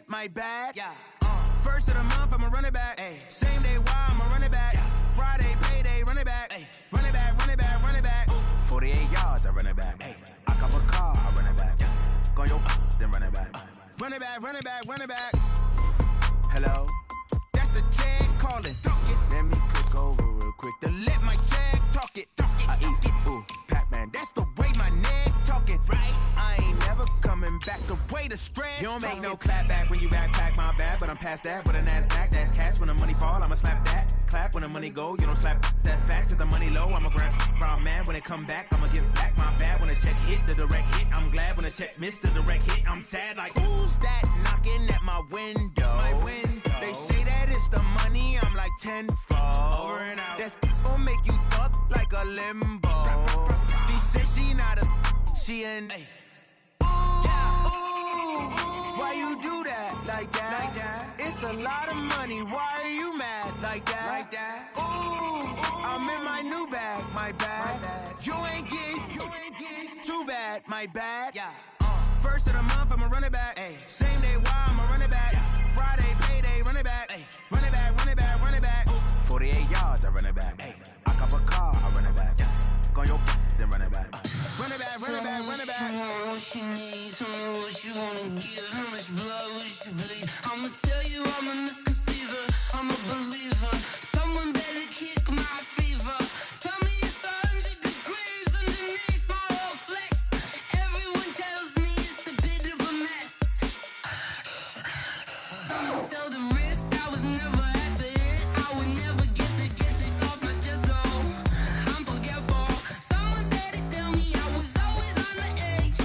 bad, my bad. Yeah. First of the month, I'ma run it back. Ay. Same day, why I'ma run it back. Yeah. Friday, payday, run it back. Ay. Run it back, run it back, run it back. Ooh. 48 yards, I run it back. Ay. I cop a car, I run it back. Yeah. Go yo, then run it back. Run it back, run it back, run it back. Hello, that's the jag calling. Let me click over real quick to let my jag talk it. I eat it, ooh, Pac-Man. That's the way my neck talking. Right, I ain't never coming back. The way the stress. You don't make no clap back when you backpack, my bad. But I'm past that. But a NASDAQ, that's cash. When the money fall, I'ma slap that. Clap when the money go, you don't slap. That's facts. If the money low, I'ma grab. Brown man, when it come back, I'ma give back. My bad when the check hit, the direct hit. I'm glad when the check missed the direct hit. I'm sad like who's that knocking at my window? My window. They say that it's the money. I'm like tenfold. Over and out. That's gon' make you up like a limbo. She said she not a. She an. Why you do that like that? Like that? It's a lot of money. Why are you mad like that? Like that? Ooh, I'm in my new bag. My bad. You ain't getting too bad. My bad. Yeah. First of the month, I'ma run it back. Ay. Same day, why I'ma run it back. Yeah. Friday, payday, run it back. Ay. Run it back, run it back, run it back. Ooh. 48 yards, I run it back. Ay. I cop a car, I run it back. Yeah. Go yo, then run it back. Run it back, run it back, run it back. What you need, tell me what you wanna give. How much blood would you bleed? I'ma tell you I'm a misconceiver, I'm a believer. Someone better kick my fever. Tell me it's 100 degrees underneath my whole flesh. Everyone tells me it's a bit of a mess. I'ma tell the wrist I was never at the hit. I would never get it off my chest though. I'm forgetful. Someone better tell me I was always on the edge.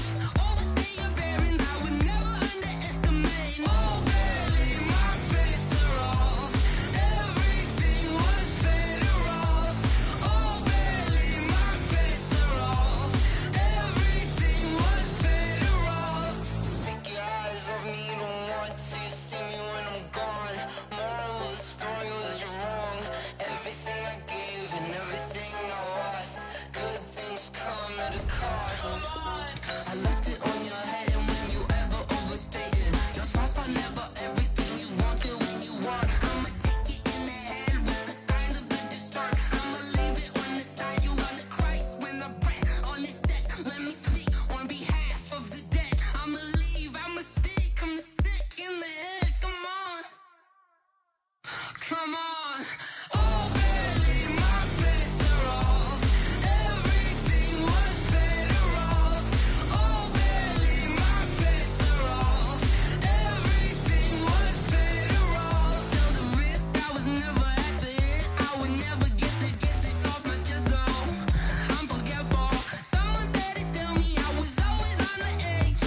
Overstay your bearings, I would never underestimate. Oh baby, my bets are off. Everything was better off. Oh baby, my bets are off. Everything was better off. Take your eyes off me, you don't want to see me when I'm gone. Moral of the story was you're wrong. Everything I gave and everything I lost. Good things come at a cost. I left it on your head and when you ever overstated. Your thoughts are never everything you wanted when you want. I'ma take it in the head with the signs of the distort. I'ma leave it on the side. You on the Christ when the breath on this set. Let me speak on behalf of the dead. I'ma leave, I'ma speak. I'm the sick in the head. Come on. Come on. Oh baby, my bets are off. Everything was better off. Oh baby, my bets are off. Everything was better off. Tell the wrist I was never at the hit. I would never get it off my chest though. I'm forgetful. Someone better tell me I was always on the edge.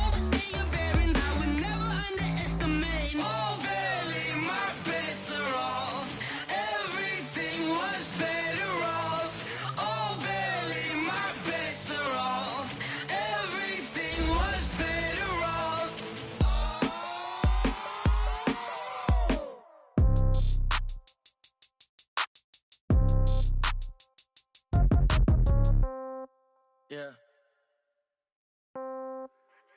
Overstay your bearings, I would never underestimate. Oh baby, my bets are off. Everything was better off. Oh baby, my bets are off. Everything was better off. Yeah.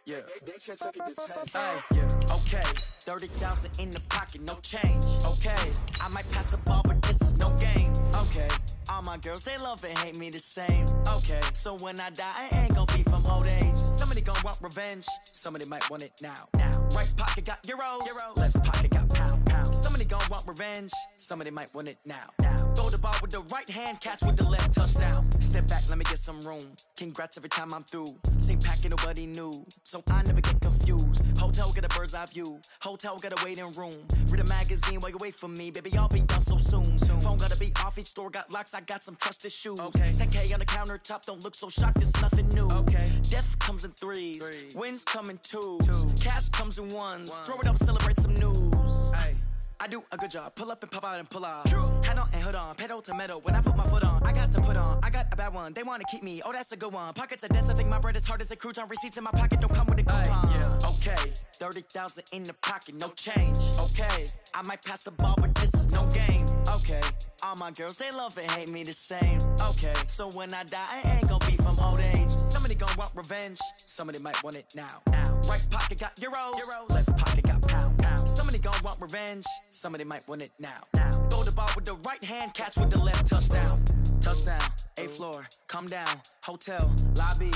Yeah. Hey, yeah. Okay. 30,000 in the pocket, no change. Okay. I might pass the ball, but this is no game. Okay. All my girls, they love and hate me the same. Okay. So when I die, I ain't gonna be from old age. Somebody gonna want revenge. Somebody might want it now. Right pocket got euros. Left pocket got pounds. Somebody gonna want revenge. Somebody might want it now. Throw the ball with the right hand, catch with the left, touchdown. Step back, let me get some room. Congrats every time I'm through. Same packet, nobody knew. So I never get confused. Hotel get a bird's eye view. Hotel get a waiting room. Read a magazine while you wait for me. Baby, I'll be done so soon. Phone gotta be off, each store got locks. I got some trusted shoes. Okay. 10K on the countertop, don't look so shocked, it's nothing new. Okay. Death comes in threes. Wins come in twos. Cash comes in ones. Throw it up, celebrate some news. Hey. I do a good job, pull up and pop out and pull off. Hat on and hood on, pedal to metal. When I put my foot on, I got to put on. I got a bad one, they wanna keep me. Oh, that's a good one. Pockets are dense, I think my bread is hard as a crouton. Receipts in my pocket don't come with a coupon. Yeah. Okay, 30,000 in the pocket, no change. Okay, I might pass the ball, but this is no game. Okay, all my girls, they love and hate me the same. Okay, so when I die, I ain't gonna be from old age. Somebody gonna want revenge. Somebody might want it now. Right pocket got euros. Left pocket got pounds. Somebody gon' want revenge. Somebody might want it now. Throw the ball with the right hand, catch with the left. Touchdown. Touchdown. 8th floor. Come down. Hotel. Lobby.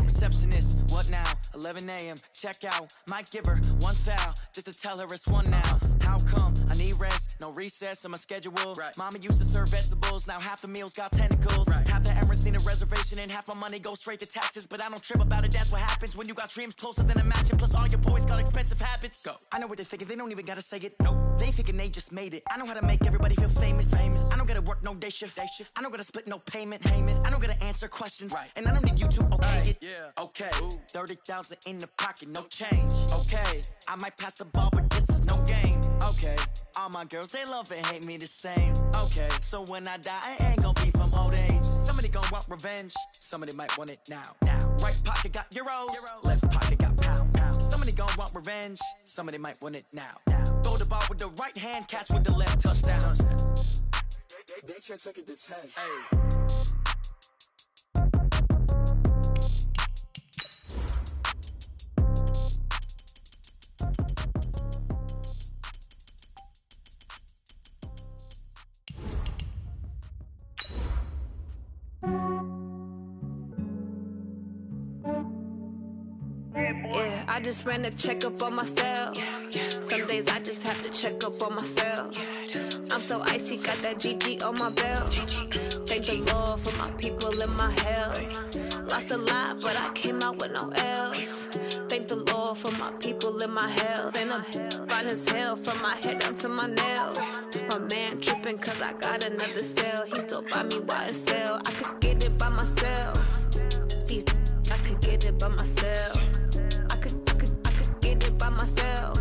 Receptionist, what now? 11 a.m. Check out. Might give her one foul just to tell her it's one now. How come? I need rest, no recess in my schedule. Right. Mama used to serve vegetables, now half the meals got tentacles. Right. Half the Emirates need a reservation and half my money goes straight to taxes. But I don't trip about it, that's what happens when you got dreams closer than a mansion. Plus all your boys got expensive habits. Go. I know what they're thinking, they don't even gotta say it. Nope. They thinking they just made it. I know how to make everybody feel famous. I don't gotta work no day shift. I don't gotta split no payment. I don't gotta answer questions. Right. And I don't need you to okay it. Yeah. Okay, 30,000 in the pocket, no change. Okay, I might pass the ball, but this is no game. Okay, all my girls, they love and hate me the same. Okay, so when I die, I ain't gon' be from old age. Somebody gon' want revenge, somebody might want it now. Right pocket got euros, left pocket got pounds. Somebody gon' want revenge, somebody might want it now. Throw the ball with the right hand, catch with the left. Touchdown. They check it to 10. Hey. Yeah, I just ran a checkup on myself. Some days I just have to check up on myself. I'm so icy, got that GG on my belt. Thank the Lord for my people and my health. Lost a lot, but I came out with no L's. Thank the Lord for my people and my health. And I'm fine as hell from my head down to my nails. My man tripping cause I got another cell. He still buy me YSL. I could get it by myself. I could get it by myself. I could get it by myself.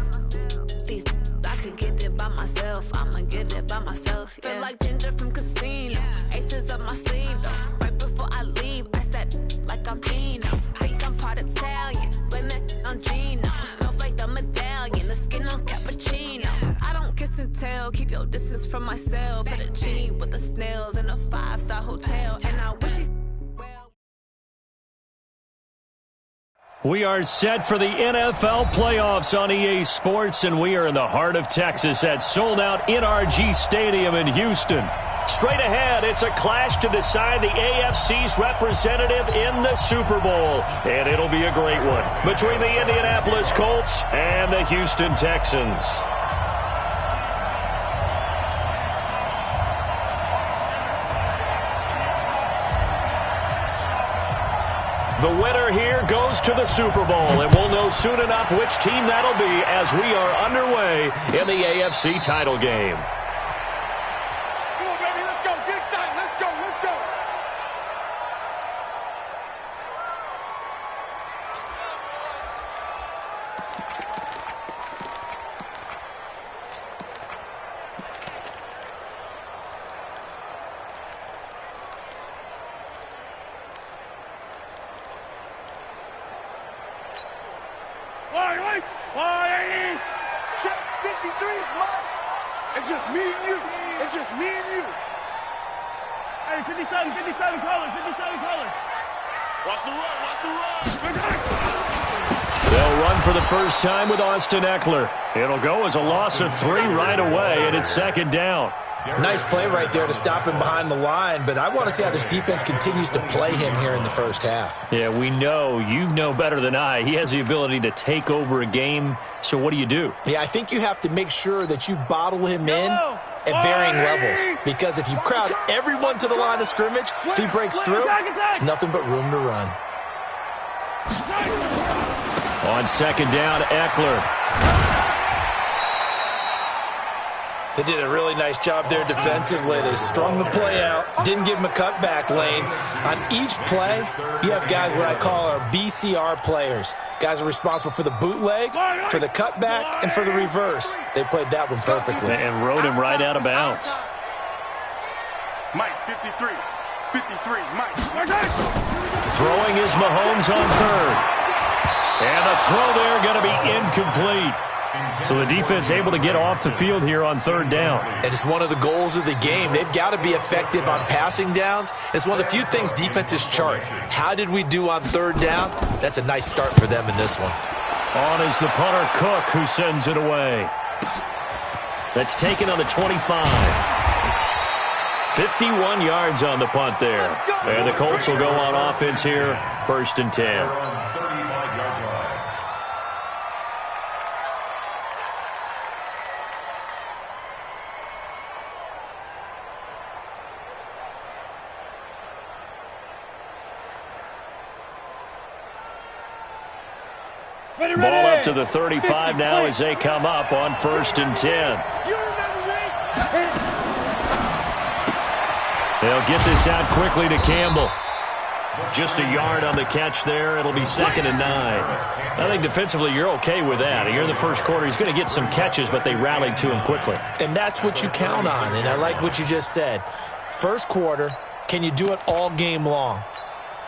I could get it by myself. I'ma get it by myself. Yeah. Feel like Ginger from Casino. Aces up my sleeve though. Right before I leave, I said like I'm Dino. Think I'm part Italian. Blame that on Gino. Smells like the medallion. The skin on cappuccino. I don't kiss and tell. Keep your distance from myself. At a genie with the snails in a 5-star hotel. And I wish he's We are set for the NFL playoffs on EA Sports, and we are in the heart of Texas at sold-out NRG Stadium in Houston. Straight ahead, it's a clash to decide the AFC's representative in the Super Bowl, and it'll be a great one between the Indianapolis Colts and the Houston Texans. The winner here goes to the Super Bowl, and we'll know soon enough which team that'll be as we are underway in the AFC title game. Come on, baby, let's go. Get excited. Let's go. Let's go. Why? Check 53 is mine. It's just me and you. It's just me and you. Hey, 57 colors. Watch the run. They'll run for the first time with Austin Eckler. It'll go as a loss of 3 right away, and it's second down. Nice play right there to stop him behind the line, but I want to see how this defense continues to play him here in the first half. Yeah, we know. You know better than I. He has the ability to take over a game, so what do? Yeah, I think you have to make sure that you bottle him in at varying levels, because if you crowd everyone to the line of scrimmage, if he breaks through, there's nothing but room to run. On second down, Eckler. They did a really nice job there defensively. They strung the play out, didn't give him a cutback lane. On each play, you have guys what I call our BCR players. Guys are responsible for the bootleg, for the cutback, and for the reverse. They played that one perfectly. And rode him right out of bounds. Mike, 53, Mike. Throwing is Mahomes on third. And the throw there going to be incomplete. So the defense able to get off the field here on third down. And it's one of the goals of the game. They've got to be effective on passing downs. It's one of the few things defenses chart. How did we do on third down? That's a nice start for them in this one. On is the punter, Cook, who sends it away. That's taken on the 25. 51 yards on the punt there. And the Colts will go on offense here, 1st and 10. Ball up to the 35 now as they come up on 1st and 10. They'll get this out quickly to Campbell. Just a yard on the catch there. It'll be 2nd and 9. I think defensively you're okay with that. Here in the first quarter, he's going to get some catches, but they rallied to him quickly. And that's what you count on, and I like what you just said. First quarter, can you do it all game long?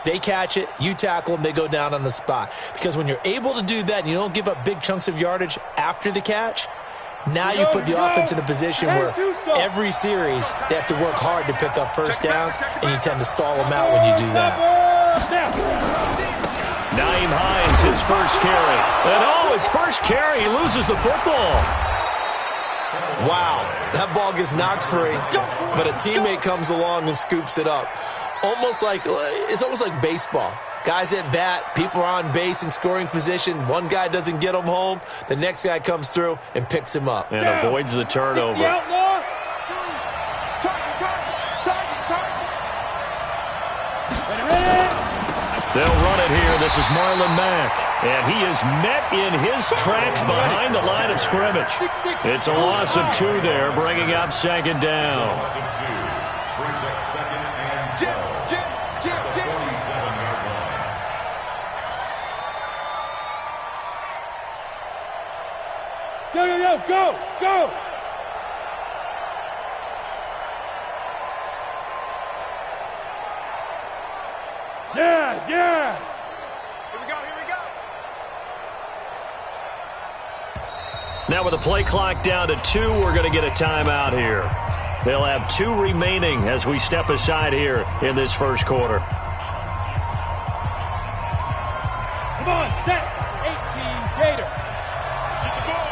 They catch it, you tackle them, they go down on the spot. Because when you're able to do that and you don't give up big chunks of yardage after the catch, now you put the offense in a position where every series they have to work hard to pick up first downs, and you tend to stall them out when you do that. Naeem Hines, his first carry. And his first carry, he loses the football. Wow, that ball gets knocked free, but a teammate comes along and scoops it up. It's almost like baseball. Guys at bat, people are on base in scoring position. One guy doesn't get him home. The next guy comes through and picks him up. And avoids the turnover. They'll run it here. This is Marlon Mack. And he is met in his tracks behind the line of scrimmage. It's a loss of 2 there, bringing up 2nd down. Go! Yes! Here we go! Now with the play clock down to 2, we're going to get a timeout here. They'll have 2 remaining as we step aside here in this first quarter. Come on, set! 18, Gator! Get the ball!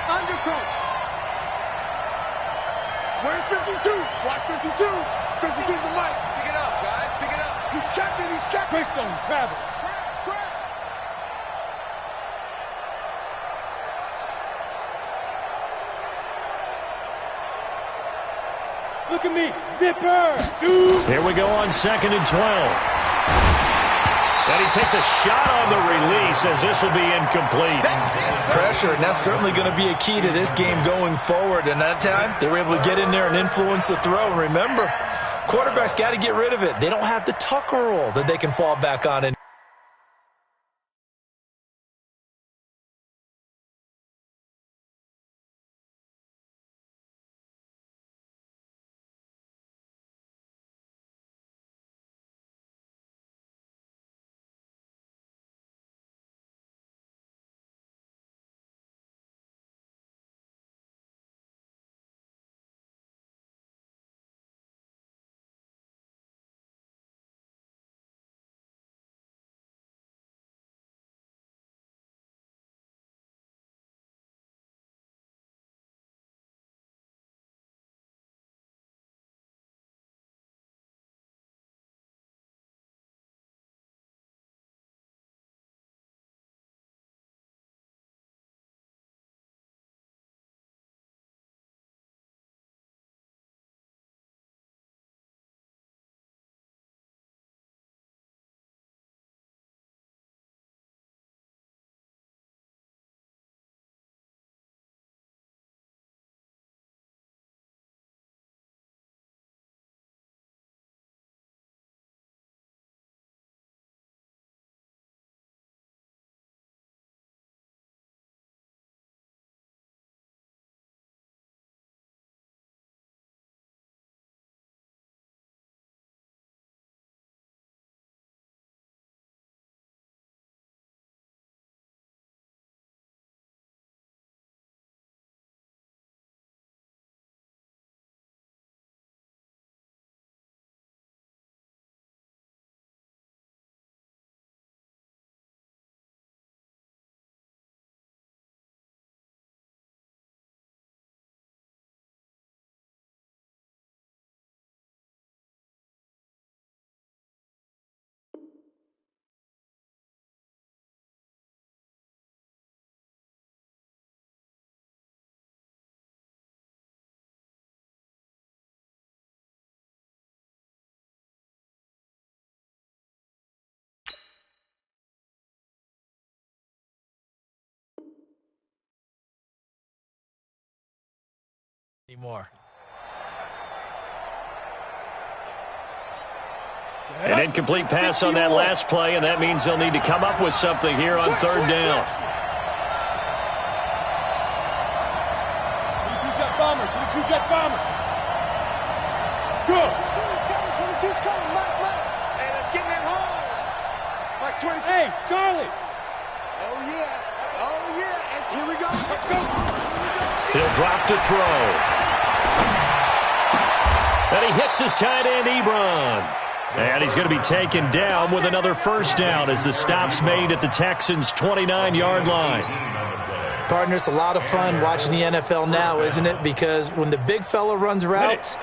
Undercrunch! Where's 52? Watch 52! 52's the mic! Pick it up, guys, pick it up! He's checking! Chris on travel! Crash! Look at me! Zipper! Shoot! Here we go on 2nd and 12. And he takes a shot on the release as this will be incomplete. Pressure, and that's certainly going to be a key to this game going forward. And that time, they were able to get in there and influence the throw. And remember, quarterbacks got to get rid of it. They don't have the Tucker rule that they can fall back on. Anymore. An incomplete pass on that last play, and that means they'll need to come up with something here on third down. Two-jet bombers. Two-jet bombers. Good. 22's coming. Hey, let's get in holes. Like 22. Hey, Charlie. Oh, yeah. Oh, yeah. And here we go. Let's go. He'll drop to throw. And he hits his tight end, Ebron. And he's going to be taken down with another first down as the stop's made at the Texans' 29-yard line. Partner, it's a lot of fun watching the NFL now, isn't it? Because when the big fella runs routes,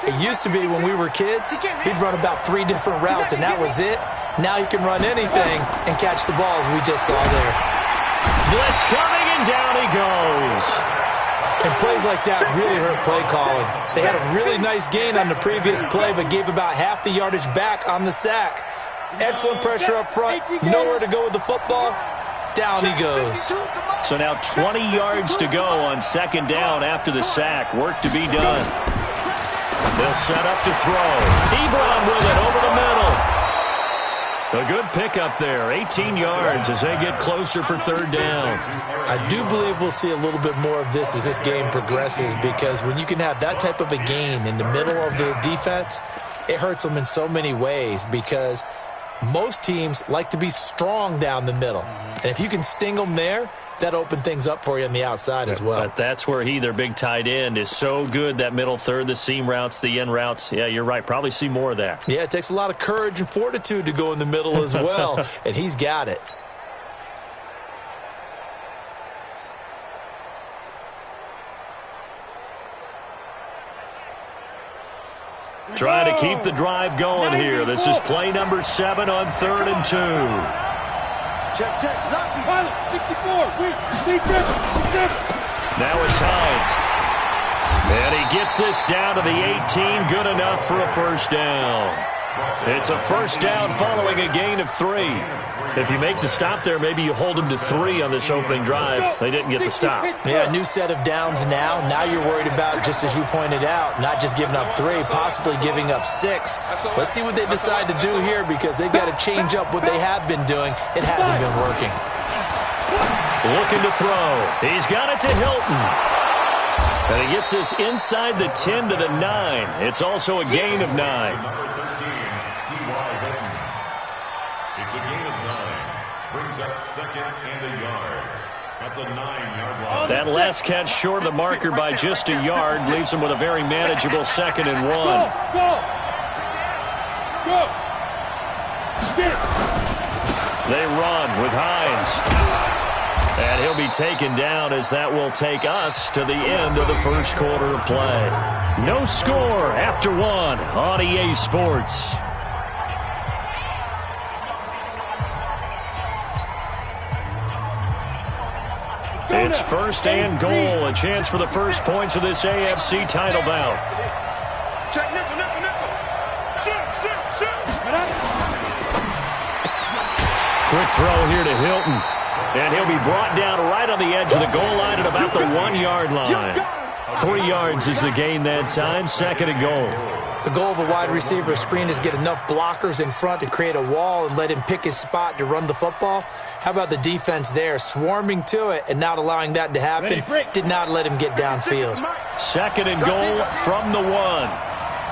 it used to be when we were kids, he'd run about 3 different routes, and that was it. Now he can run anything and catch the ball, as we just saw there. Blitz coming, and down he goes. And plays like that really hurt play calling. They had a really nice gain on the previous play, but gave about half the yardage back on the sack. Excellent pressure up front. Nowhere to go with the football. Down he goes. So now 20 yards to go on second down after the sack. Work to be done. They'll set up to throw. Ebron with it over the middle. A good pickup there. 18 yards as they get closer for third down. I do believe we'll see a little bit more of this as this game progresses, because when you can have that type of a gain in the middle of the defense, it hurts them in so many ways, because most teams like to be strong down the middle. And if you can sting them there, that opened things up for you on the outside as well. But that's where their big tight end, is so good, that middle third, the seam routes, the in routes. Yeah, you're right. Probably see more of that. Yeah, it takes a lot of courage and fortitude to go in the middle as well, and he's got it. Trying to keep the drive going here. This is play number 7 on 3rd and 2. Check. Pilot, 64. Now it's Hines. And he gets this down to the 18. Good enough for a first down. It's a first down following a gain of 3. If you make the stop there, maybe you hold them to 3 on this opening drive. They didn't get the stop. Yeah, new set of downs now. Now you're worried about, just as you pointed out, not just giving up 3, possibly giving up 6. Let's see what they decide to do here, because they've got to change up what they have been doing. It hasn't been working. Looking to throw. He's got it to Hilton. And he gets this inside the 10 to the 9. It's also a gain of 9. It's a gain of 9. Brings up second and a yard at the 9-yard line. That last catch short of the marker by just a yard leaves him with a very manageable 2nd and 1. Go. They run with Hines. And he'll be taken down, as that will take us to the end of the first quarter of play. No score after 1 on EA Sports. It's 1st and goal, a chance for the first points of this AFC title bout. Check, nickel. Shoot. Quick throw here to Hilton. And he'll be brought down right on the edge of the goal line at about the 1-yard line. 3 yards is the gain that time, 2nd and goal. The goal of a wide receiver screen is get enough blockers in front to create a wall and let him pick his spot to run the football. How about the defense there, swarming to it and not allowing that to happen? Did not let him get downfield. 2nd and goal from the 1.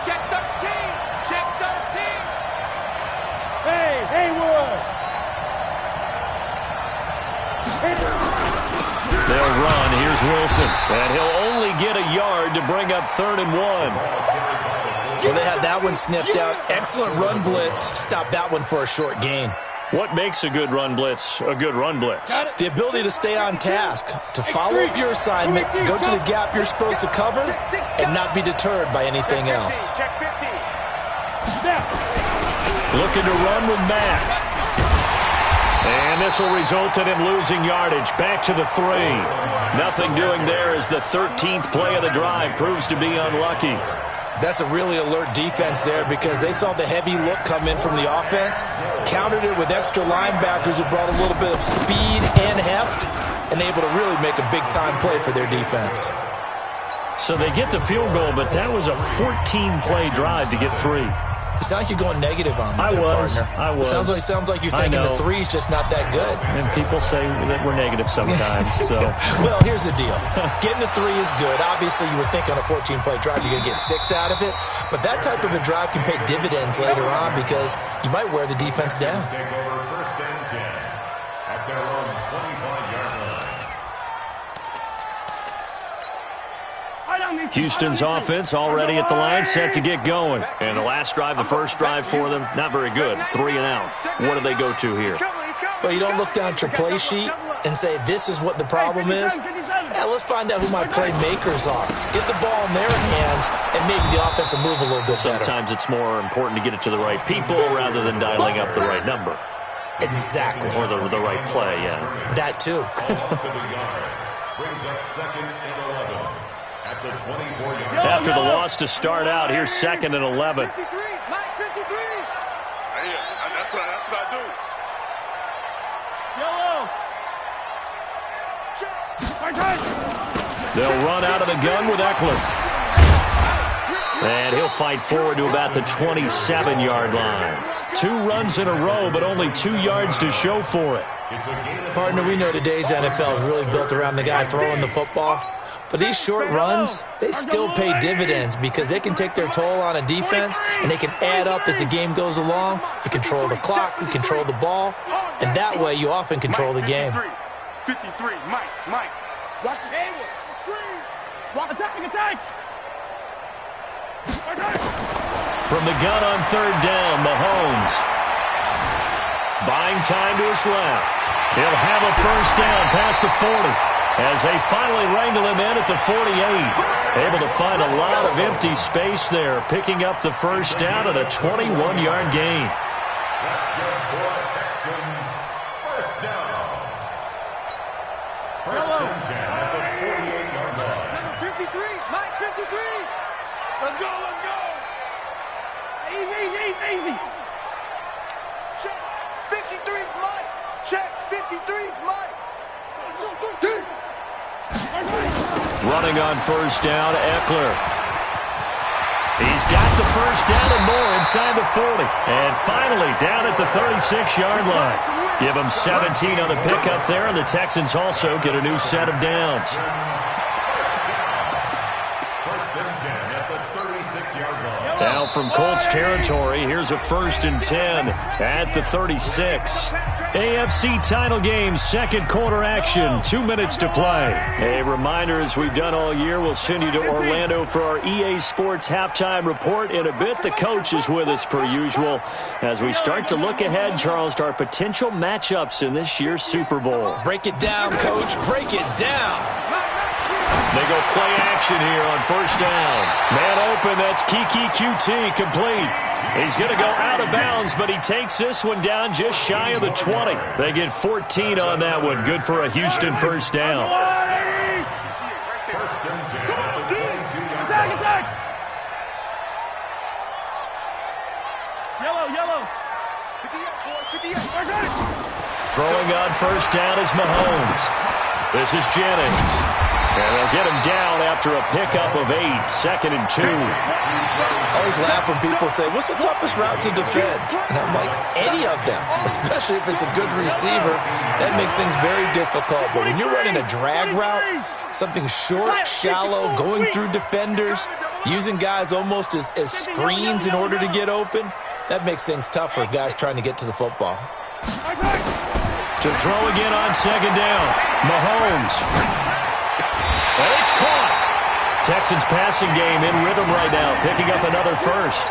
Check 13. Hey, Haywood. They'll run. Here's Wilson. And he'll only get a yard to bring up 3rd and 1. Well, they had that one sniffed out. Excellent run blitz. Stop that one for a short gain. What makes a good run blitz a good run blitz? The ability to stay on task, to follow up your assignment, go to the gap you're supposed to cover, and not be deterred by anything else. Check 15. Looking to run with Matt. And this will result in him losing yardage. Back to the 3. Nothing doing there as the 13th play of the drive proves to be unlucky. That's a really alert defense there, because they saw the heavy look come in from the offense, countered it with extra linebackers who brought a little bit of speed and heft, and able to really make a big-time play for their defense. So they get the field goal, but that was a 14-play drive to get 3. It's not like you're going negative on me. I was. Sounds like you're thinking the 3's just not that good. And people say that we're negative sometimes. So, well, here's the deal. Getting the 3 is good. Obviously, you would think on a 14-play drive you're going to get 6 out of it. But that type of a drive can pay dividends later on because you might wear the defense down. Take over first and 10 at their own 25-yard line. Houston's offense already at the line, set to get going. And the last drive, the first drive for them, not very good. 3 and out. What do they go to here? Well, you don't look down at your play sheet and say, this is what the problem is. Yeah, let's find out who my playmakers are. Get the ball in their hands, and maybe the offense will move a little bit better. Sometimes it's more important to get it to the right people rather than dialing up the right number. Exactly. Or the right play, yeah. That too. Brings up second and 11 at the 24-yard line. After the loss to start out, here's second and 11. 53, Mike, 53. That's what I do. They'll run out of the gun with Eckler. And he'll fight forward to about the 27-yard line. 2 runs in a row, but only 2 yards to show for it. Partner, we know today's NFL is really built around the guy throwing the football. But these short runs, they still pay dividends because they can take their toll on a defense and they can add up as the game goes along. You control the clock, you control the ball, and that way you often control the game. 53, Mike. Watch the angle. Screen. Attack. From the gun on third down, Mahomes. Buying time to his left. He'll have a first down past the 40 as they finally wrangle him in at the 48. Able to find a lot of empty space there, picking up the first down at a 21-yard gain. That's good for Texans. First down. First and 10 at the 48-yard line. Number 53, Mike, 53. Let's go. Easy. Check. 53's Mike. Check. 53's Mike. Running on first down, Eckler. He's got the first down and more inside the 40. And finally down at the 36-yard line. Give him 17 on the pickup there, and the Texans also get a new set of downs. First and 10 at the 36-yard line. Now from Colts territory, here's a first and 10 at the 36. AFC title game, second quarter action, 2 minutes to play. A reminder, as we've done all year, we'll send you to Orlando for our EA Sports halftime report in a bit. The coach is with us per usual as we start to look ahead, Charles, to our potential matchups in this year's Super Bowl. Break it down, Coach. Break it down. They go play action here on first down. Man open, that's Kiki QT, complete. He's going to go out of bounds, but he takes this one down just shy of the 20. They get 14 on that one. Good for a Houston first down. First and 10 at the 22-yard line. Attack. Yellow. 58. Throwing on first down is Mahomes. This is Jennings. And they'll get him down after a pickup of 8, second and 2. I always laugh when people say, what's the toughest route to defend? And I'm like, any of them, especially if it's a good receiver. That makes things very difficult. But when you're running a drag route, something short, shallow, going through defenders, using guys almost as screens in order to get open, that makes things tough for guys trying to get to the football. To throw again on second down, Mahomes. And it's caught. Texans passing game in rhythm right now, picking up another first.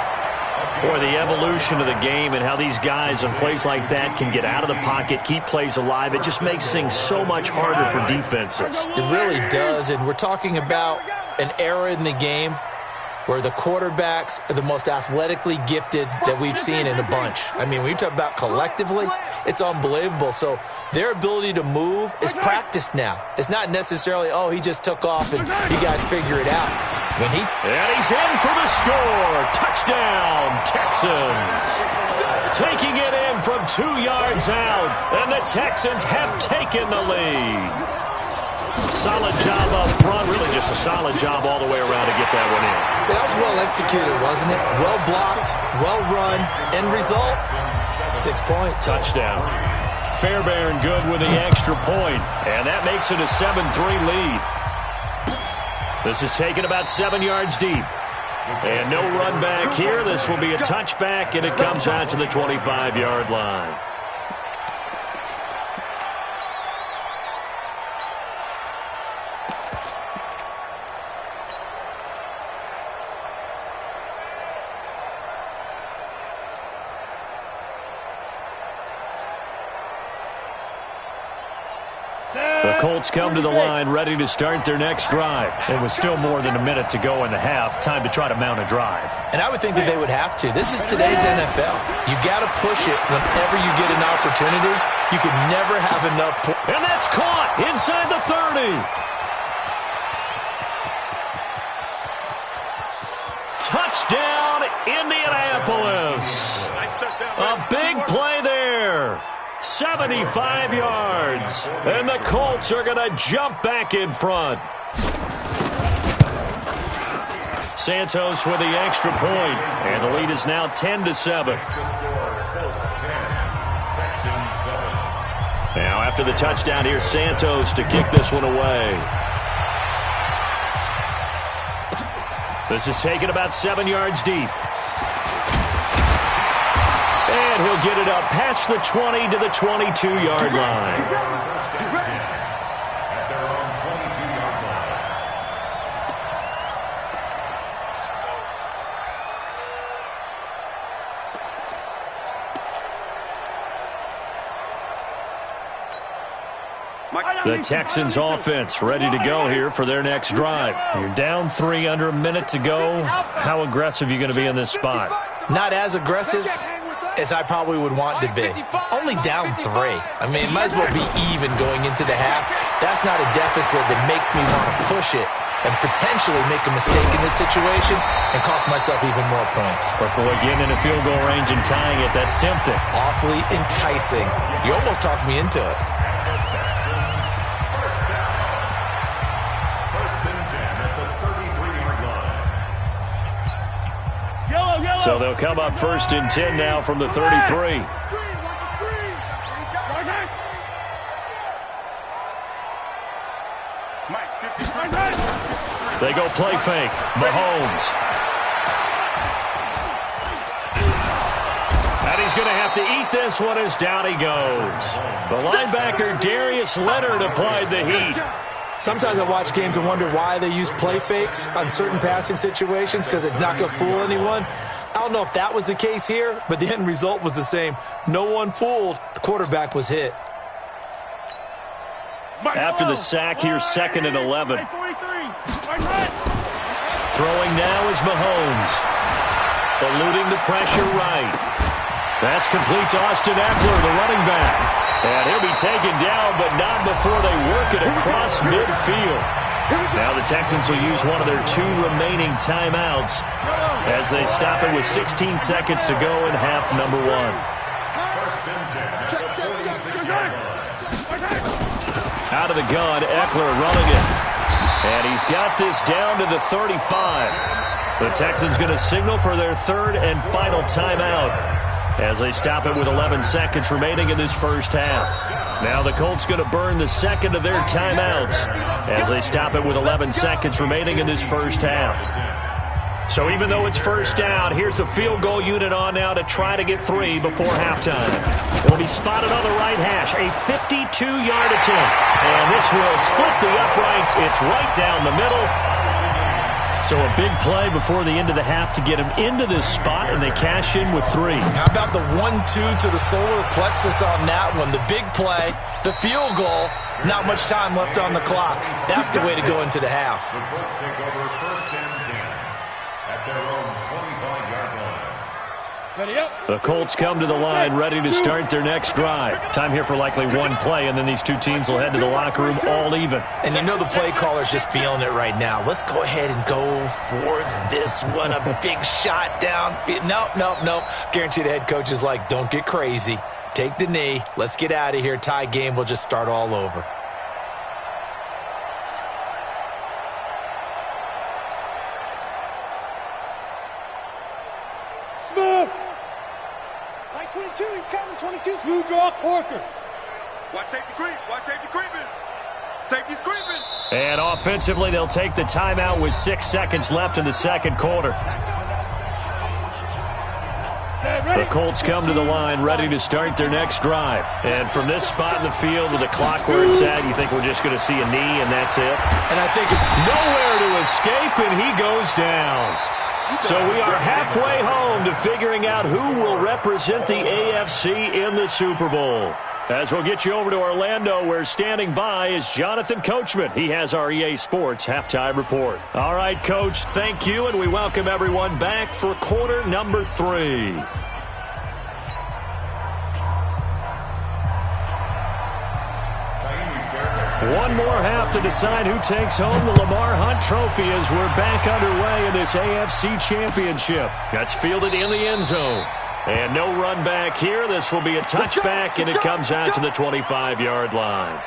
Boy, the evolution of the game and how these guys on plays like that can get out of the pocket, keep plays alive, it just makes things so much harder for defenses. It really does, and we're talking about an era in the game where the quarterbacks are the most athletically gifted that we've seen in a bunch. I mean, when you talk about collectively, it's unbelievable. So their ability to move is practiced now. It's not necessarily, oh, he just took off and you guys figure it out. And he's in for the score. Touchdown, Texans. Taking it in from 2 yards out, and the Texans have taken the lead. Solid job up front. Really just a solid job all the way around to get that one in. That was well executed, wasn't it? Well blocked, well run. End result, 6 points. Touchdown. Fairbairn good with the extra point, and that makes it a 7-3 lead. This is taken about 7 yards deep. And no run back here. This will be a touchback, and it comes out to the 25-yard line. The Colts come to the line ready to start their next drive. It was still more than a minute to go in the half. Time to try to mount a drive. And I would think that they would have to. This is today's NFL. You got to push it whenever you get an opportunity. You can never have enough. And that's caught inside the 30. Touchdown, Indianapolis. A big play there. 75 yards. And the Colts are going to jump back in front. Santos with the extra point. And the lead is now 10-7. Now after the touchdown, here's Santos to kick this one away. This is taken about 7 yards deep. And he'll get it up past the 20 to the 22-yard line. The Texans offense ready to go here for their next drive. You're down 3, under a minute to go. How aggressive are you going to be in this spot? Not as aggressive as I probably would want to be. Only down 3. I mean, it might as well be even going into the half. That's not a deficit that makes me want to push it and potentially make a mistake in this situation and cost myself even more points. But boy, getting in a field goal range and tying it, that's tempting. Awfully enticing. You almost talked me into it. So they'll come up 1st and 10 now from the 33. They go play fake. Mahomes. And he's going to have to eat this one as down he goes. The linebacker Darius Leonard applied the heat. Sometimes I watch games and wonder why they use play fakes on certain passing situations because it's not going to fool anyone. I don't know if that was the case here, but the end result was the same. No one fooled. The quarterback was hit. After the sack, here's 2nd and 11. Throwing now is Mahomes. Eluding the pressure right. That's complete to Austin Eckler, the running back. And he'll be taken down, but not before they work it across midfield. Now the Texans will use one of their 2 remaining timeouts as they stop it with 16 seconds to go in half number 1. Out of the gun, Eckler running it. And he's got this down to the 35. The Texans going to signal for their 3rd and final timeout as they stop it with 11 seconds remaining in this first half. Now the Colts going to burn the 2nd of their timeouts as they stop it with 11 seconds remaining in this first half. So even though it's first down, here's the field goal unit on now to try to get 3 before halftime. It'll be spotted on the right hash, a 52-yard attempt. And this will split the uprights. It's right down the middle. So a big play before the end of the half to get him into this spot, and they cash in with 3. How about the 1-2 to the solar plexus on that one? The big play, the field goal, not much time left on the clock. That's the way to go into the half. The Colts take over 1st and 10 at their own 25-yard line. The Colts come to the line ready to start their next drive. Time here for likely 1 play, and then these 2 teams will head to the locker room all even. And you know the play caller's just feeling it right now. Let's go ahead and go for this one. A big shot down. Nope. Guaranteed the head coach is like, don't get crazy. Take the knee. Let's get out of here. Tie game. We'll just start all over. 22, he's coming. 22. Blue draw corkers. Watch safety creep. Watch safety creeping. Safety's creeping. And offensively, they'll take the timeout with 6 seconds left in the second quarter. The Colts come to the line ready to start their next drive. And from this spot in the field with the clock where it's at, you think we're just going to see a knee and that's it? And I think nowhere to escape, and he goes down. So we are halfway home to figuring out who will represent the AFC in the Super Bowl. As we'll get you over to Orlando, where standing by is Jonathan Coachman. He has our EA Sports Halftime Report. All right, Coach, thank you, and we welcome everyone back for quarter number 3. One more half to decide who takes home the Lamar Hunt Trophy as we're back underway in this AFC Championship. That's fielded in the end zone. And no run back here. This will be a touchback, and it comes out to the 25-yard line.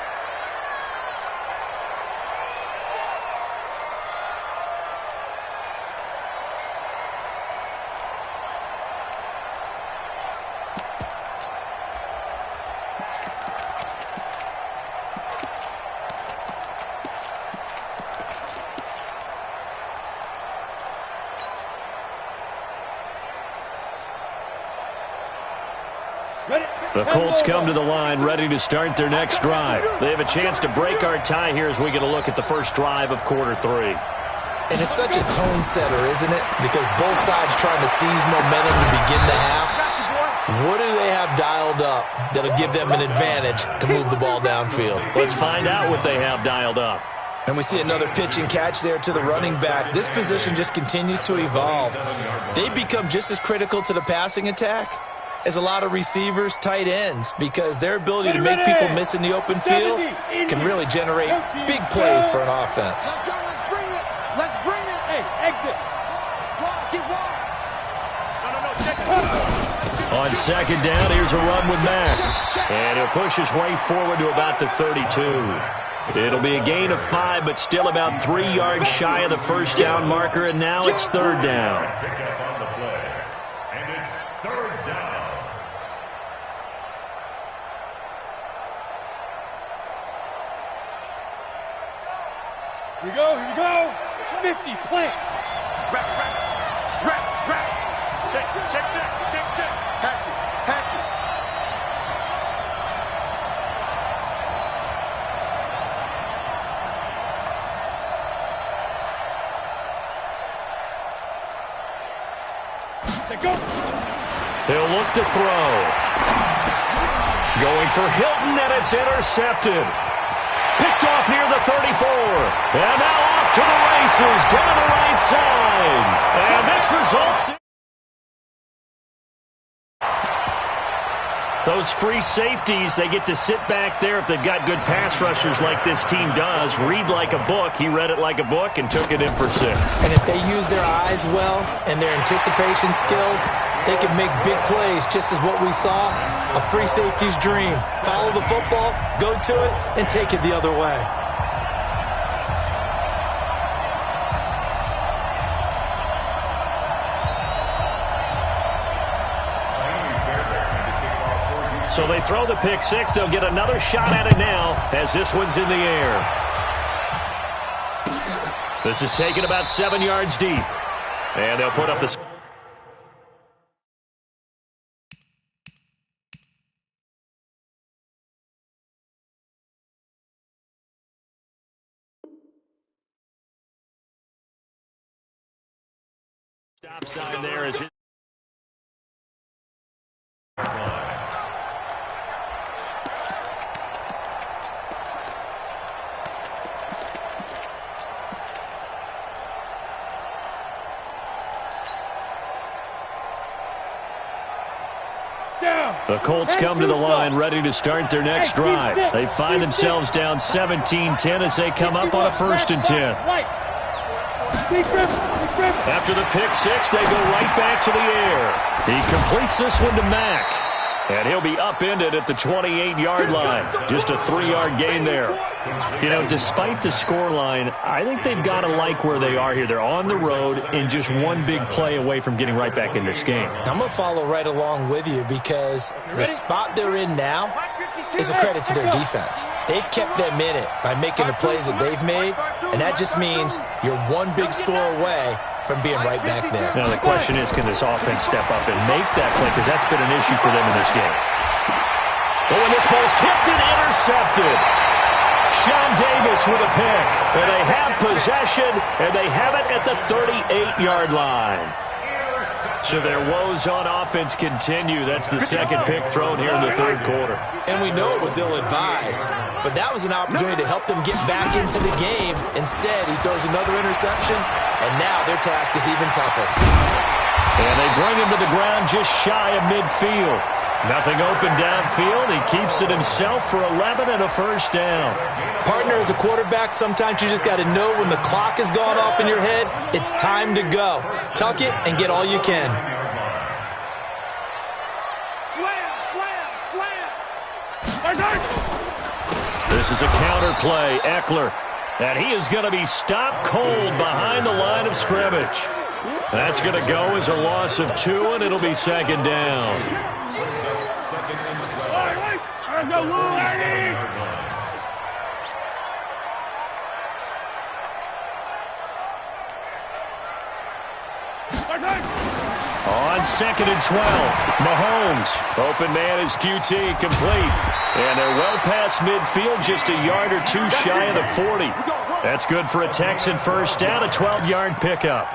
The Colts come to the line ready to start their next drive. They have a chance to break our tie here as we get a look at the first drive of quarter 3. And it's such a tone setter, isn't it? Because both sides trying to seize momentum to begin the half. What do they have dialed up that'll give them an advantage to move the ball downfield? Let's find out what they have dialed up. And we see another pitch and catch there to the running back. This position just continues to evolve. They become just as critical to the passing attack as a lot of receivers, tight ends, because their ability to make people miss in the open field can really generate big plays for an offense. Let's go, let's bring it. Let's bring it. Hey, exit. Get wide. No, check it. On second down, here's a run with Mack. And he'll push his way forward to about the 32. It'll be a gain of 5, but still about 3 yards shy of the first down marker, and now it's third down. Here we go. 50, plant. Rap. Check. Hatchet. Go. He'll look to throw. Going for Hilton, and it's intercepted. Picked off near the 34. And now off to the races down the right side. And this results in those free safeties. They get to sit back there if they've got good pass rushers like this team does. Read like a book. He read it like a book and took it in for 6. And if they use their eyes well and their anticipation skills, they can make big plays, just as what we saw, a free safety's dream. Follow the football, go to it, and take it the other way. So they throw the pick 6. They'll get another shot at it now as this one's in the air. This is taken about 7 yards deep. And they'll put up the... Stop sign there is it. The Colts come to the line ready to start their next drive. They find themselves down 17-10 as they come up on a 1st and 10. After the pick 6, they go right back to the air. He completes this one to Mack. And he'll be upended at the 28-yard line. Just a 3-yard gain there. You know, despite the scoreline, I think they've got to like where they are here. They're on the road and just one big play away from getting right back in this game. I'm going to follow right along with you because the spot they're in now is a credit to their defense. They've kept them in it by making the plays that they've made, and that just means you're one big score away from being right back there. Now the question is, can this offense step up and make that play? Because that's been an issue for them in this game. Oh, and this ball's tipped and intercepted. Sean Davis with a pick. And they have possession, and they have it at the 38-yard line. So their woes on offense continue. That's the second pick thrown here in the third quarter. And we know it was ill-advised, but that was an opportunity to help them get back into the game. Instead, he throws another interception, and now their task is even tougher. And they bring him to the ground just shy of midfield. Nothing open downfield. He keeps it himself for 11 and a first down. Partner, as a quarterback, sometimes you just got to know when the clock has gone off in your head, it's time to go. Tuck it and get all you can. This is a counter play. Eckler. And he is going to be stopped cold behind the line of scrimmage. That's going to go as a loss of 2, and it'll be second down. On 2nd and 12, Mahomes. Open man is QT, complete. And they're well past midfield, just a yard or two shy of the 40. That's good for a Texan first down, a 12-yard pickup.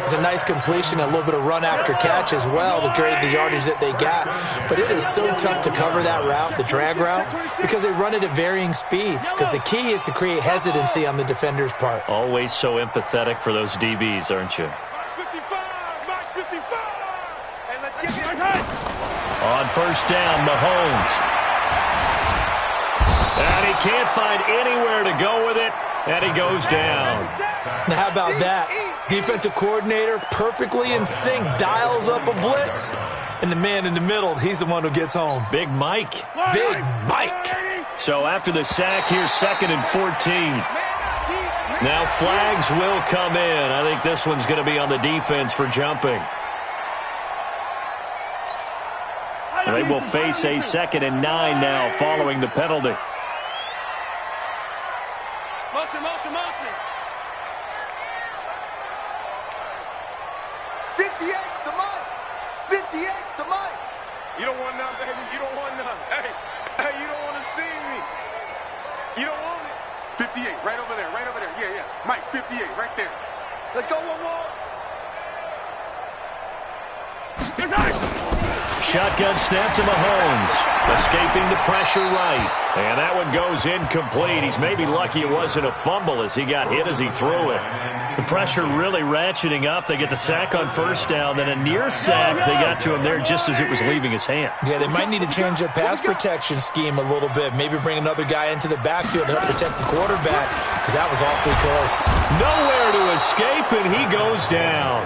It's a nice completion, a little bit of run after catch as well to grade the yardage that they got. But it is so tough to cover that route, the drag route, because they run it at varying speeds. Because the key is to create hesitancy on the defender's part. Always so empathetic for those DBs, aren't you? On first down, Mahomes. And he can't find anywhere to go with it, and he goes down. Now, how about that? Defensive coordinator perfectly in sync, dials up a blitz, and the man in the middle, he's the one who gets home. Big Mike. Big Mike. So after the sack, here's 2nd and 14. Now flags will come in. I think this one's going to be on the defense for jumping. They will face a 2nd and 9 now following the penalty. Motion. 58's the mic. 58's the mic. You don't want none, baby. You don't want none. Hey, you don't want to see me. You don't want it. 58, right over there. Yeah. Mike, 58, right there. Let's go one more. Shotgun snap to Mahomes. Escaping the pressure right. And that one goes incomplete. He's maybe lucky it wasn't a fumble as he got hit as he threw it. The pressure really ratcheting up. They get the sack on first down. Then a near sack. They got to him there just as it was leaving his hand. Yeah, they might need to change their pass protection scheme a little bit. Maybe bring another guy into the backfield to help protect the quarterback because that was awfully close. Nowhere to escape, and he goes down.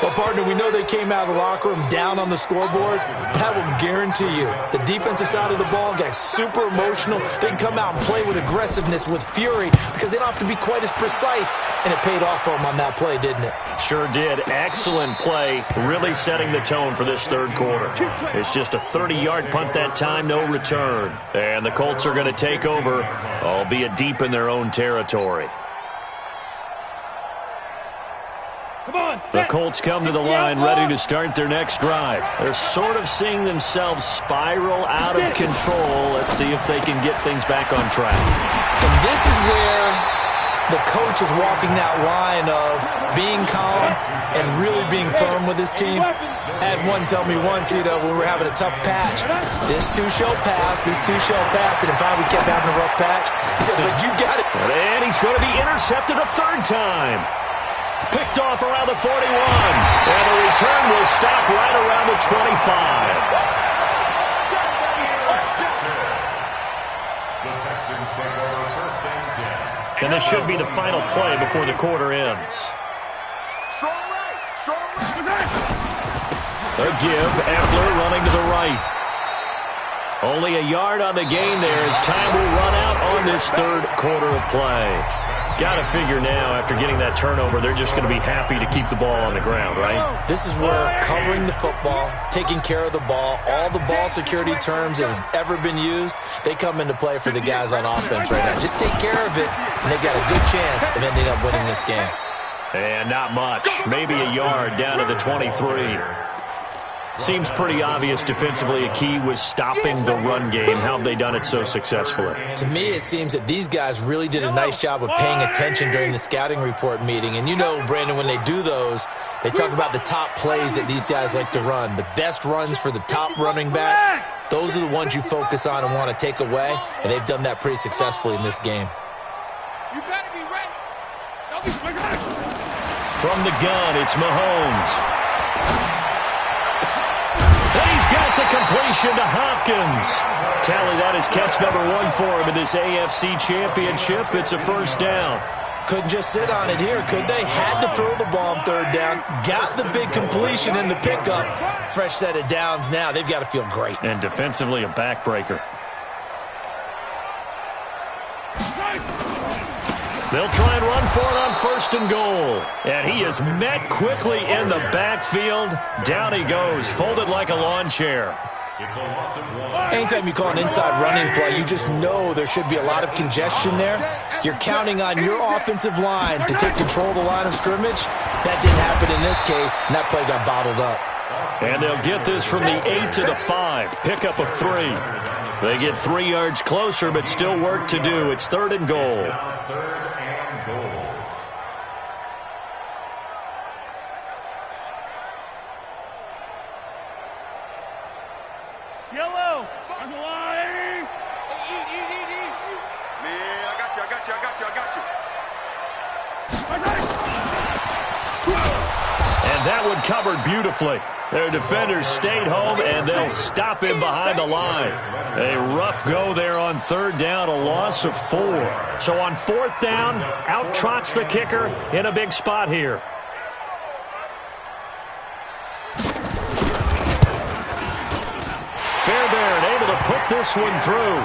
Well, partner, we know they came out of the locker room down on the scoreboard, but I will guarantee you the defensive side of the ball got super emotional. They can come out and play with aggressiveness, with fury, because they don't have to be quite as precise, and it paid off for them on that play, didn't it? Sure did. Excellent play, really setting the tone for this third quarter. It's just a 30-yard punt that time, no return. And the Colts are going to take over, albeit deep in their own territory. The Colts come to the line ready to start their next drive. They're sort of seeing themselves spiral out of control. Let's see if they can get things back on track. And this is where the coach is walking that line of being calm and really being firm with his team. I had one tell me once, when we were having a tough patch, this too shall pass, and if we kept having a rough patch, he said, but you got it. And he's going to be intercepted a third time. Picked off around the 41. And the return will stop right around the 25. And this should be the final play before the quarter ends. Strong right. A give, Eckler running to the right. Only a yard on the gain there as time will run out on this third quarter of play. Got to figure now, after getting that turnover, they're just going to be happy to keep the ball on the ground, right? This is where covering the football, taking care of the ball, all the ball security terms that have ever been used, they come into play for the guys on offense right now. Just take care of it, and they've got a good chance of ending up winning this game. And not much. Maybe a yard down to the 23. Seems pretty obvious defensively a key was stopping the run game. How have they done it so successfully? To me, it seems that these guys really did a nice job of paying attention during the scouting report meeting. And you know, Brandon, when they do those, they talk about the top plays that these guys like to run. The best runs for the top running back, those are the ones you focus on and want to take away. And they've done that pretty successfully in this game. You better be ready. Don't be From the gun, it's Mahomes. And he's got the completion to Hopkins. Tally, that is catch number 1 for him in this AFC Championship. It's a first down. Couldn't just sit on it here, could they? Had to throw the ball on third down. Got the big completion in the pickup. Fresh set of downs now. They've got to feel great. And defensively, a backbreaker. They'll try and run for it on first and goal. And he is met quickly in the backfield. Down he goes, folded like a lawn chair. It's a loss of 1. Anytime you call an inside running play, you just know there should be a lot of congestion there. You're counting on your offensive line to take control of the line of scrimmage. That didn't happen in this case, and that play got bottled up. And they'll get this from the 8 to the 5. Pickup of 3. They get 3 yards closer, but still work to do. It's third and goal. Yellow. There's a line. Eat. Man, I got you. And that one covered beautifully. Their defenders stayed home, and they'll stop him behind the line. A rough go there on third down, a loss of 4. So on fourth down, out trots the kicker in a big spot here. Fairbairn able to put this one through.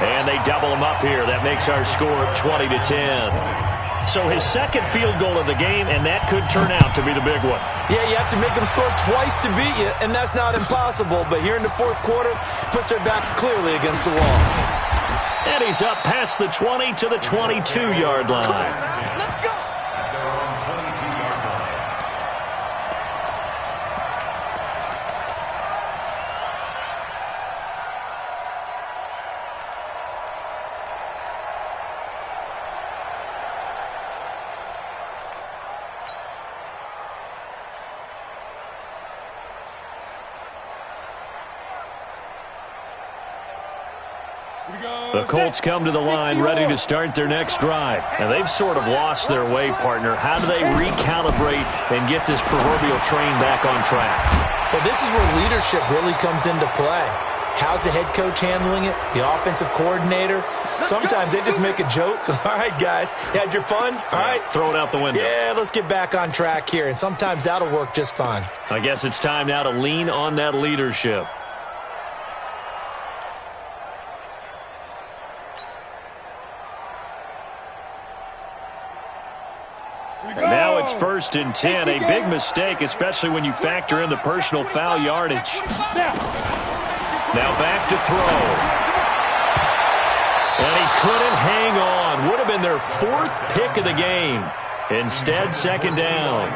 And they double him up here. That makes our score 20-10. So his second field goal of the game, and that could turn out to be the big one. Yeah, you have to make them score twice to beat you, and that's not impossible. But here in the fourth quarter, puts their backs clearly against the wall. And he's up past the 20 to the 22-yard line. Let's go. The Colts come to the line ready to start their next drive. And they've sort of lost their way, partner. How do they recalibrate and get this proverbial train back on track? Well, this is where leadership really comes into play. How's the head coach handling it? The offensive coordinator? Sometimes they just make a joke. All right, guys, you had your fun? All right. Throw it out the window. Yeah, let's get back on track here. And sometimes that'll work just fine. I guess it's time now to lean on that leadership. And now it's 1st and 10. A big mistake, especially when you factor in the personal foul yardage. Now back to throw. And he couldn't hang on. Would have been their 4th pick of the game. Instead, second down.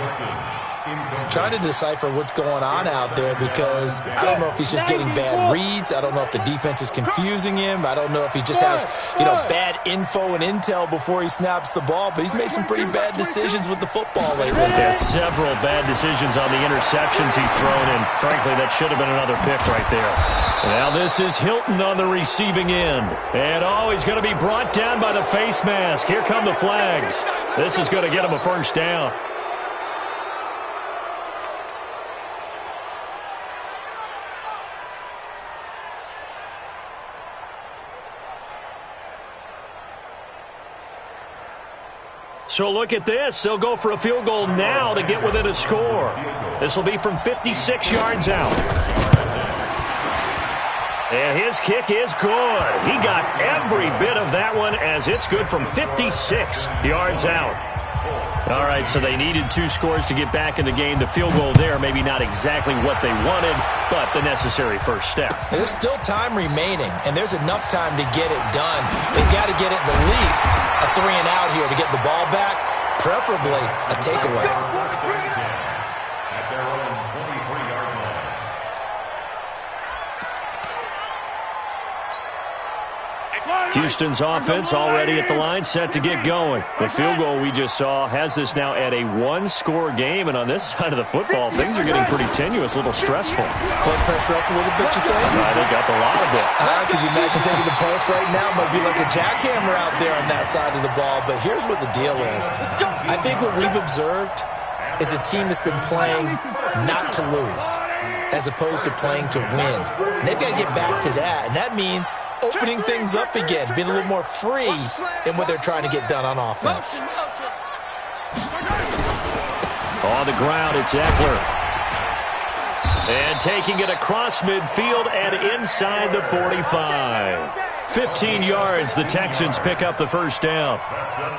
Trying to decipher what's going on out there because I don't know if he's just getting bad reads. I don't know if the defense is confusing him. I don't know if he just has, bad info and intel before he snaps the ball. But he's made some pretty bad decisions with the football lately. There's several bad decisions on the interceptions he's thrown, and frankly, that should have been another pick right there. Now this is Hilton on the receiving end. And, he's going to be brought down by the face mask. Here come the flags. This is going to get him a first down. So look at this. They'll go for a field goal now to get within a score. This will be from 56 yards out. And his kick is good. He got every bit of that one as it's good from 56 yards out. All right, so they needed 2 scores to get back in the game. The field goal there, maybe not exactly what they wanted, but the necessary first step. There's still time remaining, and there's enough time to get it done. They've got to get it the least a 3 and out here to get the ball back, preferably a takeaway. At their own 23-yard line. Houston's offense already at the line, set to get going. The field goal we just saw has this now at a 1-score game, and on this side of the football, things are getting pretty tenuous, a little stressful. Blood pressure up a little bit, you think? I think up a lot of it. Could you imagine taking the post right now? Might be like a jackhammer out there on that side of the ball, but here's what the deal is. I think what we've observed is a team that's been playing not to lose as opposed to playing to win. And they've got to get back to that, and that means opening things up again, being a little more free in what they're trying to get done on offense. On the ground, it's Eckler. And taking it across midfield and inside the 45. 15 yards, the Texans pick up the first down.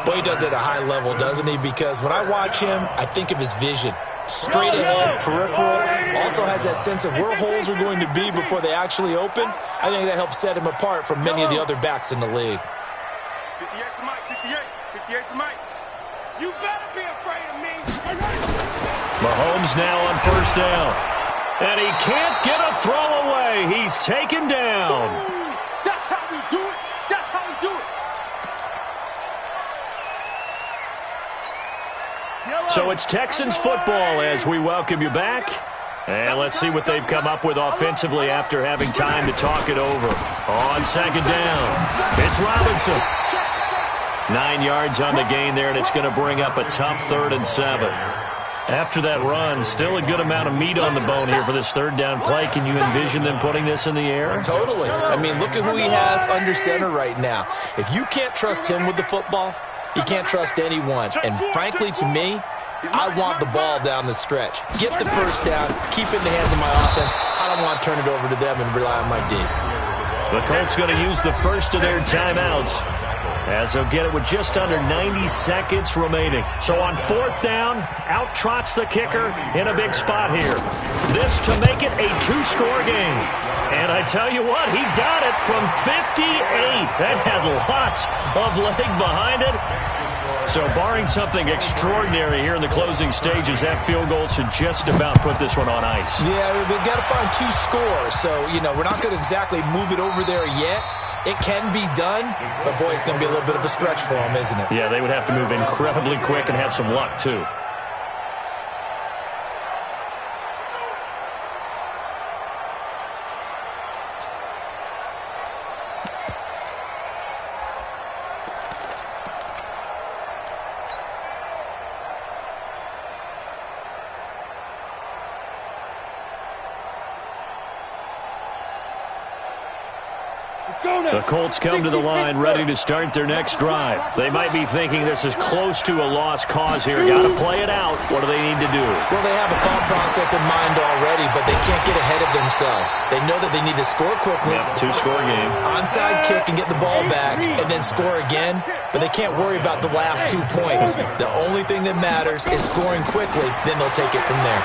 Boy, he does it at a high level, doesn't he? Because when I watch him, I think of his vision. Straight ahead, peripheral, also has that sense of where holes are going to be before they actually open. I think that helps set him apart from many of the other backs in the league. 58 to Mike, 58 to Mike. You better be afraid of me. Mahomes now on first down. And he can't get a throw away. He's taken down. That's how we do it. That's how we do it. So it's Texans football as we welcome you back. And let's see what they've come up with offensively after having time to talk it over. On second down, it's Robinson. 9 yards on the gain there, and it's going to bring up a tough 3rd and 7. After that run, still a good amount of meat on the bone here for this 3rd down play. Can you envision them putting this in the air? Totally. I mean, look at who he has under center right now. If you can't trust him with the football, you can't trust anyone. And frankly, to me, I want the ball down the stretch. Get the first down, keep it in the hands of my offense. I don't want to turn it over to them and rely on my D. The Colts going to use the first of their timeouts as they'll get it with just under 90 seconds remaining. So on 4th down, out trots the kicker in a big spot here. This to make it a 2-score game. And I tell you what, he got it from 58. That had lots of leg behind it. So barring something extraordinary here in the closing stages, that field goal should just about put this one on ice. Yeah, we've got to find 2 scores. So, we're not going to exactly move it over there yet. It can be done, but boy, it's going to be a little bit of a stretch for them, isn't it? Yeah, they would have to move incredibly quick and have some luck, too. The Colts come to the line ready to start their next drive. They might be thinking this is close to a lost cause here. Got to play it out. What do they need to do? Well, they have a thought process in mind already, but they can't get ahead of themselves. They know that they need to score quickly. Yep, 2-score game. Onside kick and get the ball back and then score again, but they can't worry about the last 2 points. The only thing that matters is scoring quickly, then they'll take it from there.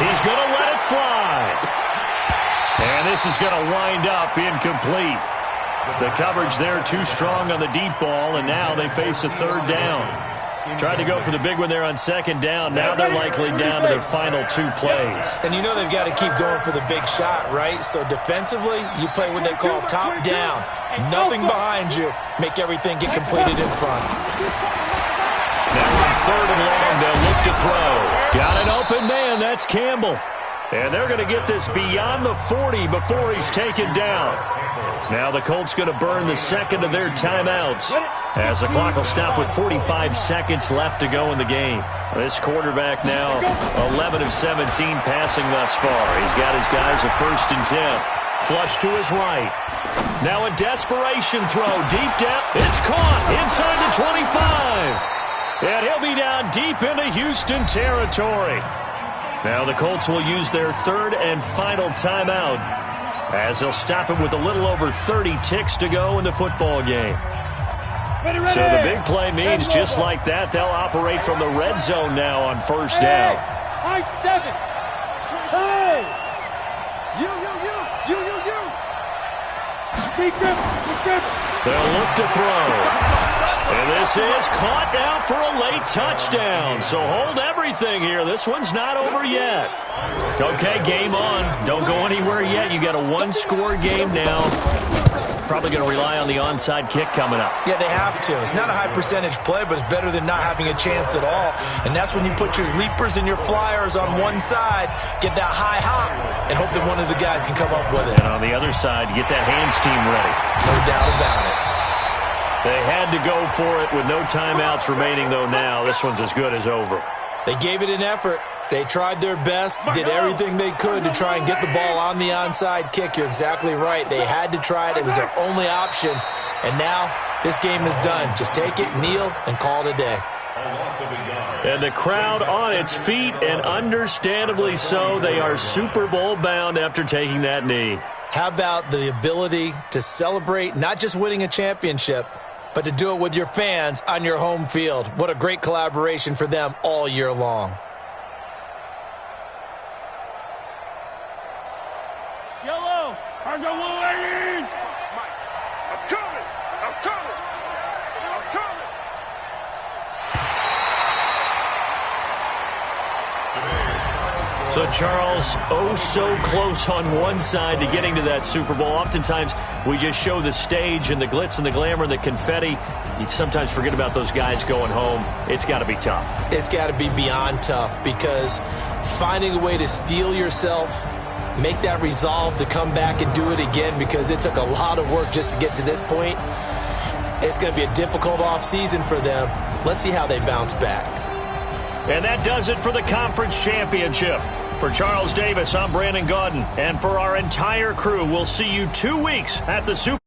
He's going to let it fly. And this is going to wind up incomplete. The coverage there too strong on the deep ball, and now they face a 3rd down. Tried to go for the big one there on 2nd down. Now they're likely down to their final 2 plays. And they've got to keep going for the big shot, right? So defensively, you play what they call top down. Nothing behind you. Make everything get completed in front. Now on 3rd and long, they'll look to throw. Got an open man. That's Campbell. And they're going to get this beyond the 40 before he's taken down. Now the Colts going to burn the 2nd of their timeouts as the clock will stop with 45 seconds left to go in the game. This quarterback now 11 of 17 passing thus far. He's got his guys a 1st and 10. Flush to his right. Now a desperation throw deep down. It's caught inside the 25. And he'll be down deep into Houston territory. Now the Colts will use their 3rd and final timeout as they'll stop it with a little over 30 ticks to go in the football game. So the big play means just like that, they'll operate from the red zone now on first down. High 7. Hey! You. They'll look to throw. And this is caught now for a late touchdown. So hold everything here. This one's not over yet. Okay, game on. Don't go anywhere yet. You got a one-score game now. Probably going to rely on the onside kick coming up. Yeah, they have to. It's not a high-percentage play, but it's better than not having a chance at all. And that's when you put your leapers and your flyers on one side, get that high hop, and hope that one of the guys can come up with it. And on the other side, get that hands team ready. No doubt about it. They had to go for it with no timeouts remaining, though, now. This one's as good as over. They gave it an effort. They tried their best, did everything they could to try and get the ball on the onside kick. You're exactly right. They had to try it. It was their only option. And now this game is done. Just take it, kneel, and call it a day. And the crowd on its feet, and understandably so. They are Super Bowl bound after taking that knee. How about the ability to celebrate not just winning a championship, but to do it with your fans on your home field? What a great collaboration for them all year long. Yellow, I'm coming. So, Charles, oh so close on one side to getting to that Super Bowl. Oftentimes, we just show the stage and the glitz and the glamour and the confetti. You sometimes forget about those guys going home. It's got to be tough. It's got to be beyond tough, because finding a way to steel yourself, make that resolve to come back and do it again, because it took a lot of work just to get to this point. It's going to be a difficult offseason for them. Let's see how they bounce back. And that does it for the conference championship. For Charles Davis, I'm Brandon Gaudin. And for our entire crew, we'll see you 2 weeks at the Super Bowl.